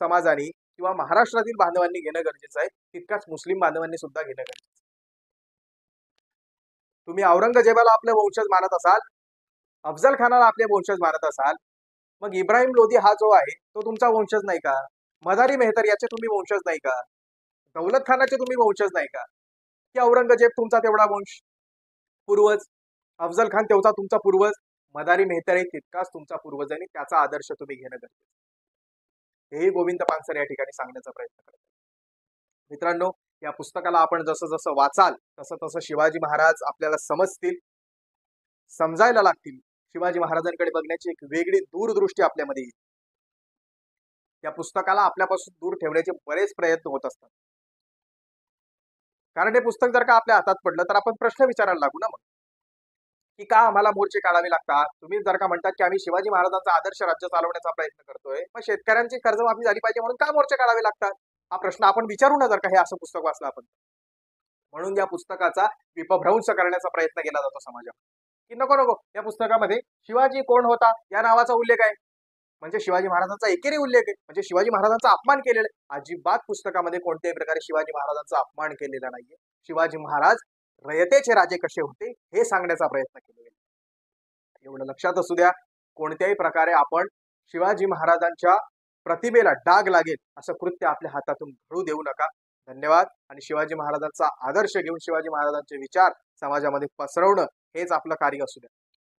समाजाने किंवा महाराष्ट्रातील बांधवांनी घेणं गरजेचं आहे, तितकाच मुस्लिम बांधवांनी सुद्धा घेणं गरजेचं आहे. तुम्ही औरंगजेबाला आपले वंशज मानत असाल, अफजल खानाला आपले वंशज मानत असाल, मग इब्राहिम लोधी हा जो आहे तो तुमचा वंशज नाही का? मदारी मेहतर याचे तुम्ही वंशज नाही का? दौलत खानाचे तुम्ही वंशज नाही का? की औरंगजेब तुमचा तेवढा वंश पूर्वज, अफजल खान तेवढा तुमचा पूर्वज, मदारी मेहतर तितकाच तुमचा पूर्वज आणि त्याचा आदर्श तुम्ही घेणं गरजेचं. हेही गोविंद पानसरे या ठिकाणी सांगण्याचा प्रयत्न करतात. मित्रांनो, या पुस्तकाला आपण जसं जसं वाचाल तसं तसं शिवाजी महाराज आपल्याला समजतील, समजायला लागतील. शिवाजी महाराजांकडे बघण्याची एक वेगळी दूरदृष्टी आपल्यामध्ये येईल. या पुस्तकाला आपल्यापासून दूर ठेवण्याचे बरेच प्रयत्न होत असतात, कारण हे पुस्तक जर का आपल्या हातात पडलं तर आपण प्रश्न विचारायला लागू ना, मग की का आम्हाला मोर्चे काढावे लागतात. तुम्ही जर का म्हणतात की आम्ही शिवाजी महाराजांचा आदर्श राज्य चालवण्याचा प्रयत्न करतोय, मग शेतकऱ्यांची कर्जमाफी झाली पाहिजे म्हणून का मोर्चे काढावे लागतात, हा प्रश्न आपण विचारू ना, जर का हे असं पुस्तक वाचलं आपण. म्हणून या पुस्तकाचा विपभ्रंश करण्याचा प्रयत्न केला जातो समाजात, की नको नको, या पुस्तकामध्ये शिवाजी कोण होता या नावाचा उल्लेख आहे, म्हणजे शिवाजी महाराजांचा एकेरी उल्लेख आहे, म्हणजे शिवाजी महाराजांचा अपमान केलेला आहे. अजिबात पुस्तकामध्ये कोणत्याही प्रकारे शिवाजी महाराजांचा अपमान केलेला नाहीये. शिवाजी महाराज रयतेचे राजे कसे होते हे सांगण्याचा प्रयत्न केलेला आहे. एवढं लक्षात असू द्या, कोणत्याही प्रकारे आपण शिवाजी महाराजांच्या प्रतिमेला डाग लागेल असं कृत्य आपल्या हातातून घडू देऊ नका. धन्यवाद. आणि शिवाजी महाराजांचा आदर्श घेऊन शिवाजी महाराजांचे विचार समाजामध्ये पसरवणं हेच आपलं कार्य असू द्या.